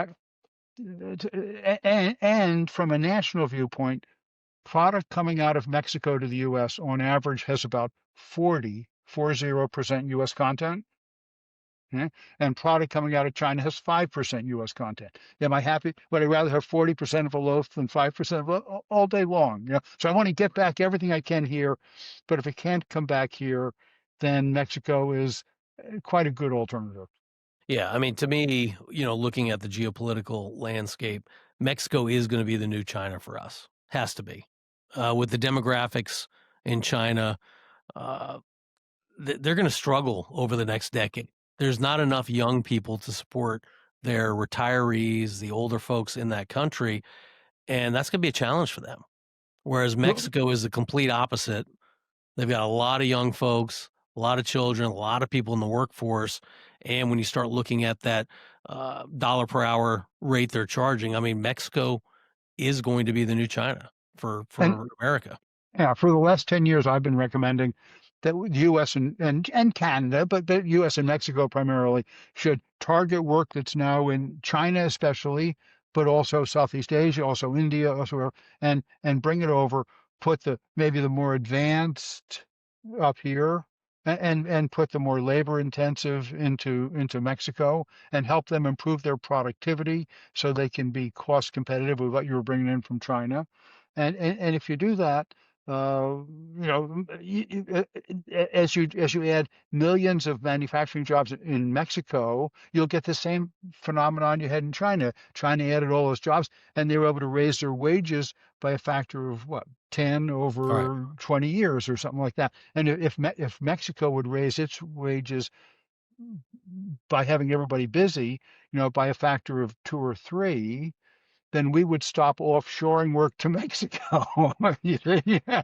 A: and from a national viewpoint, product coming out of Mexico to the U.S. on average has about 40% U.S. content. Yeah? And product coming out of China has 5% U.S. content. Am I happy? Would I rather have 40% of a loaf than 5% of a loaf all day long? So I want to get back everything I can here, but if it can't come back here, then Mexico is quite a good alternative.
B: Yeah, I mean, to me, looking at the geopolitical landscape, Mexico is going to be the new China for us. Has to be. With the demographics in China, uh, they're going to struggle over the next decade. There's not enough young people to support their retirees, the older folks in that country, and that's going to be a challenge for them. Whereas
A: Well,
B: Mexico is the complete opposite. They've got a lot of young folks, a lot of children, a lot of people in the workforce. And when you start looking at that dollar per hour rate they're charging, I mean, Mexico is going to be the new China
A: and
B: for America.
A: Yeah, for the last 10 years, I've been recommending that the U.S. and Canada, but the U.S. and Mexico primarily, should target work that's now in China, especially, but also Southeast Asia, also India, also, and bring it over, put maybe the more advanced up here, and put the more labor intensive into Mexico, and help them improve their productivity so they can be cost competitive with what you were bringing in from China. And if you do that, as you add millions of manufacturing jobs in Mexico, you'll get the same phenomenon you had in China. China added all those jobs, and they were able to raise their wages by a factor of what, 10
B: All right.
A: over 20 years or something like that. And if Mexico would raise its wages by having everybody busy, by a factor of 2 or 3, then we would stop offshoring work to Mexico. Yeah,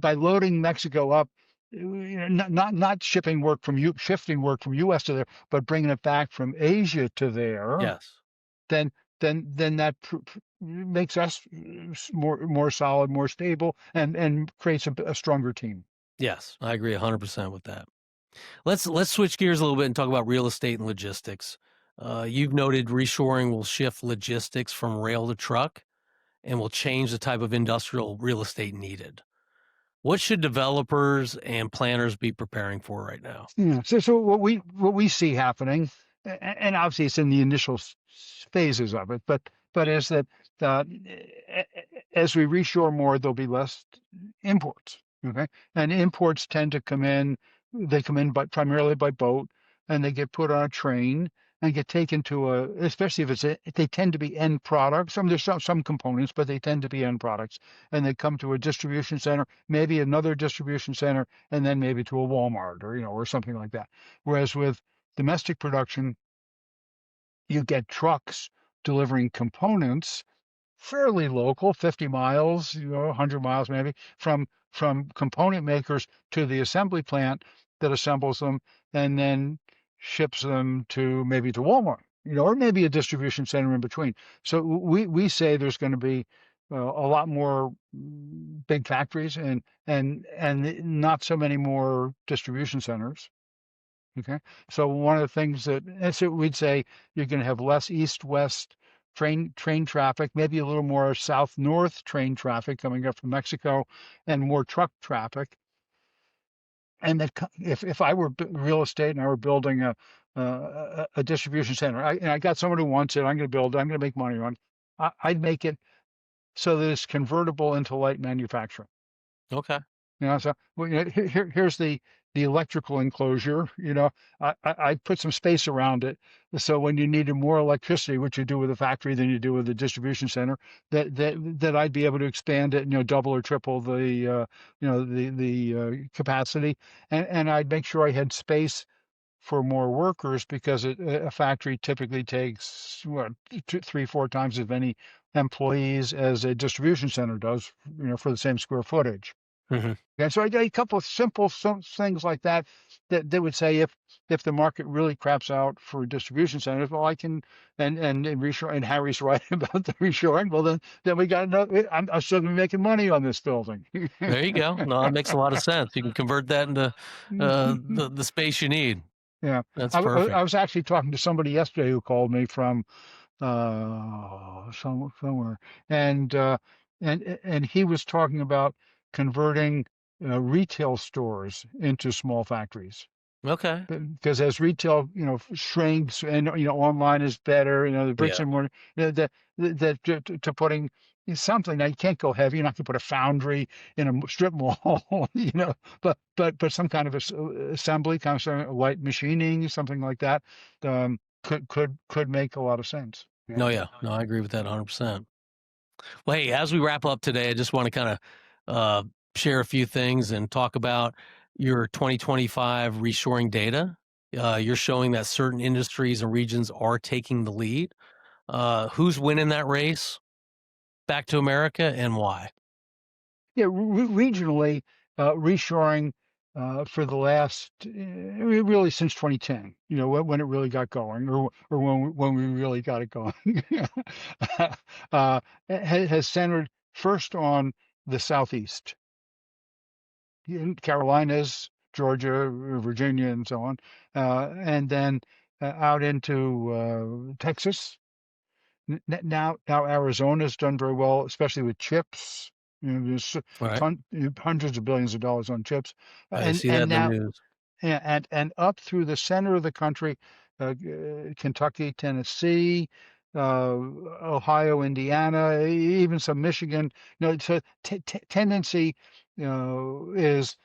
A: by loading Mexico up, not shipping work from shifting work from U.S. to there, but bringing it back from Asia to there,
B: Yes.
A: then then that makes us more solid, more stable, and creates a stronger team.
B: Yes. I agree 100% with that. Let's switch gears a little bit and talk about real estate and logistics. You've noted reshoring will shift logistics from rail to truck and will change the type of industrial real estate needed. What should developers and planners be preparing for right now?
A: Yeah. So what we see happening, and obviously it's in the initial phases of it, but is that as we reshore more, there'll be less imports. Okay, and imports tend to come in. They come in, but primarily by boat, and they get put on a train and get taken to especially if they tend to be end products. There's some components, but they tend to be end products, and they come to a distribution center, maybe another distribution center, and then maybe to a Walmart or something like that. Whereas with domestic production, you get trucks delivering components fairly local, 50 miles, 100 miles maybe, from component makers to the assembly plant that assembles them and then ships them maybe to Walmart, or maybe a distribution center in between. So we say there's going to be a lot more big factories and not so many more distribution centers. Okay. So one of the things so we'd say you're going to have less east-west train traffic, maybe a little more south-north train traffic coming up from Mexico, and more truck traffic. And that if I were real estate and I were building a distribution center, and I got someone who wants it, I'm going to build it, I'm going to make money on it, I'd make it so that it's convertible into light manufacturing.
B: Okay.
A: So well, here's the electrical enclosure. I put some space around it, so when you needed more electricity, which you do with a factory than you do with a distribution center, that I'd be able to expand it, double or triple the capacity, and I'd make sure I had space for more workers because a factory typically takes what, two, three, four times as many employees as a distribution center does, for the same square footage.
B: Hmm.
A: And so I did a couple of simple things like that that would say if the market really craps out for distribution centers, well, I can and reshore, and Harry's right about the reshoring. Well, then we got another. I'm still gonna be making money on this building.
B: There you go. No, that makes a lot of sense. You can convert that into the space you need.
A: Yeah,
B: That's
A: I
B: perfect.
A: was actually talking to somebody yesterday who called me from somewhere, and and he was talking about converting retail stores into small factories.
B: Okay.
A: Because as retail, shrinks and online is better, the bricks
B: Yeah.
A: and mortar, that to putting something. Now you can't go heavy. You're not going to put a foundry in a strip mall, but some kind of assembly, kind of light machining, something like that, could make a lot of sense.
B: No, yeah. No, I agree with that 100%. Well, hey, as we wrap up today, I just want to kind of share a few things and talk about your 2025 reshoring data. You're showing that certain industries and regions are taking the lead. Who's winning that race back to America and why?
A: Yeah, regionally, reshoring for the last really since 2010. When it really got going, or when we really got it going, has centered first on the Southeast, in Carolinas, Georgia, Virginia, and so on, and then out into Texas. Now Arizona's done very well, especially with chips. There's
B: Right.
A: hundreds of billions of dollars on chips,
B: I
A: and
B: see that
A: and
B: in the
A: now
B: news.
A: and up through the center of the country, Kentucky, Tennessee, Ohio, Indiana, even some Michigan. So tendency, is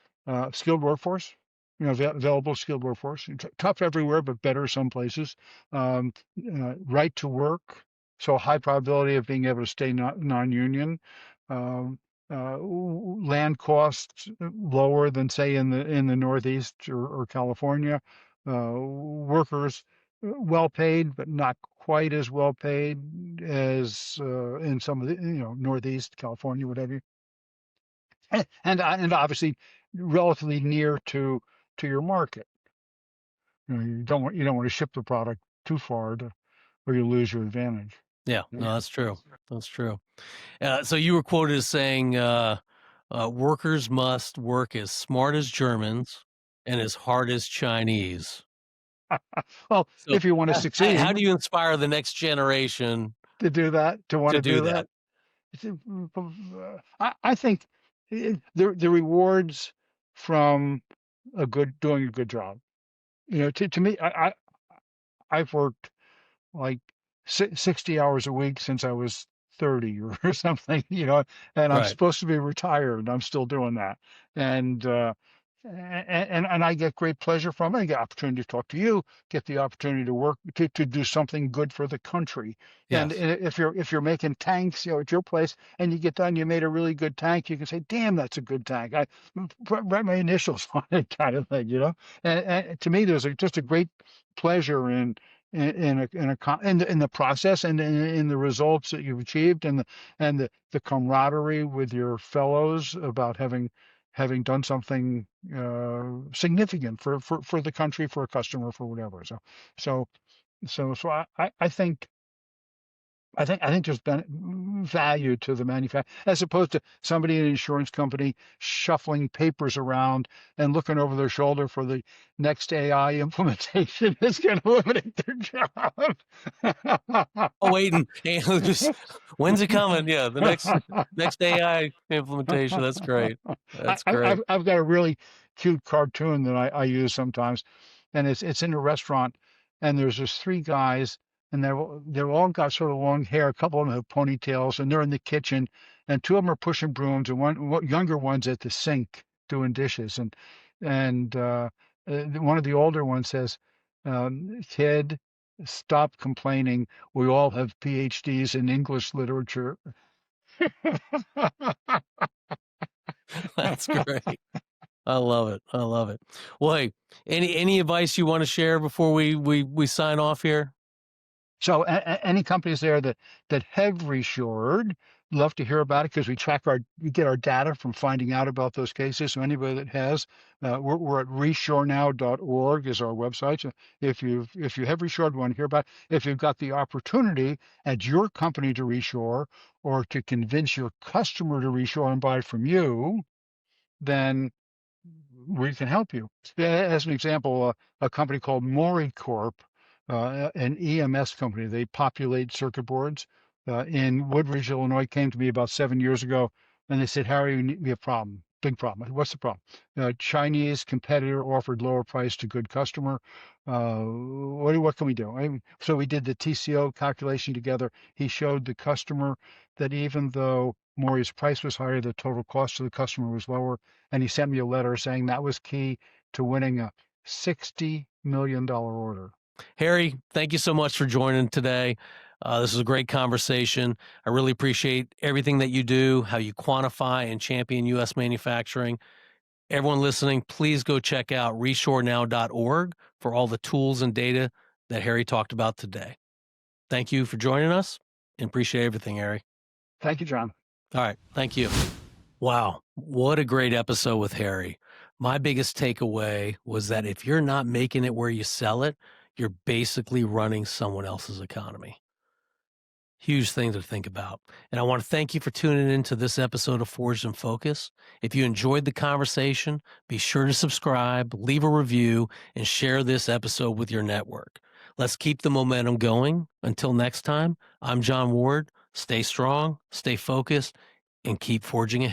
A: skilled workforce. Available skilled workforce. Tough everywhere, but better some places. Right to work, so high probability of being able to stay non-union. Um, Land costs lower than say in the Northeast or California. Workers well paid, but not quite as well paid as in some of the Northeast California, whatever. And obviously relatively near to your market. You don't want to ship the product too far or you lose your advantage.
B: Yeah, no, that's true. That's true. So you were quoted as saying, "Workers must work as smart as Germans and as hard as Chinese."
A: Well,
B: So,
A: if you want to
B: how
A: succeed
B: do you inspire the next generation
A: to do that, to want
B: to
A: to
B: do
A: do
B: that?
A: that, I think the rewards from doing a good job. To me, I've worked like 60 hours a week since I was 30 or something, and I'm
B: Right.
A: supposed to be retired and I'm still doing that. And and I get great pleasure from it. I get opportunity to talk to you, get the opportunity to work to do something good for the country. And
B: Yes.
A: if you're making tanks, at your place, and you get done, you made a really good tank, you can say, "Damn, that's a good tank. I write my initials on it," kind of thing, And to me, there's just a great pleasure in the process and in the results that you've achieved, and the camaraderie with your fellows about having done something significant for the country, for a customer, for whatever. So so I think there's been value to the manufacturer as opposed to somebody in an insurance company shuffling papers around and looking over their shoulder for the next AI implementation that's going to eliminate their job.
B: Oh, waiting. Just when's it coming? Yeah, the next AI implementation. That's great. That's great.
A: I've got a really cute cartoon that I use sometimes, and it's in a restaurant, and there's just three guys. and they're all got sort of long hair. A couple of them have ponytails, and they're in the kitchen, and two of them are pushing brooms, and one younger one's at the sink doing dishes, and one of the older ones says, "Kid, stop complaining. We all have PhDs in English literature."
B: That's great. I love it. I love it. Well, hey, any advice you want to share before we sign off here?
A: So any companies there that have reshored, love to hear about it because we get our data from finding out about those cases. So anybody that has, we're at reshorenow.org is our website. So if you have reshored, want to hear about it. If you've got the opportunity at your company to reshore or to convince your customer to reshore and buy from you, then we can help you. As an example, a company called Mori Corp, an EMS company, they populate circuit boards in Woodridge, Illinois, came to me about 7 years ago, and they said, "Harry, we have a problem, big problem. What's the problem? Chinese competitor offered lower price to good customer. What can we do?" So we did the TCO calculation together. He showed the customer that even though Mori's price was higher, the total cost to the customer was lower, and he sent me a letter saying that was key to winning a $60 million order.
B: Harry, thank you so much for joining today. This was a great conversation. I really appreciate everything that you do, how you quantify and champion U.S. manufacturing. Everyone listening, please go check out reshorenow.org for all the tools and data that Harry talked about today. Thank you for joining us and appreciate everything, Harry.
A: Thank you, John.
B: All right. Thank you. Wow. What a great episode with Harry. My biggest takeaway was that if you're not making it where you sell it, you're basically running someone else's economy. Huge thing to think about. And I want to thank you for tuning in to this episode of Forged in Focus. If you enjoyed the conversation, be sure to subscribe, leave a review, and share this episode with your network. Let's keep the momentum going. Until next time, I'm John Ward. Stay strong, stay focused, and keep forging ahead.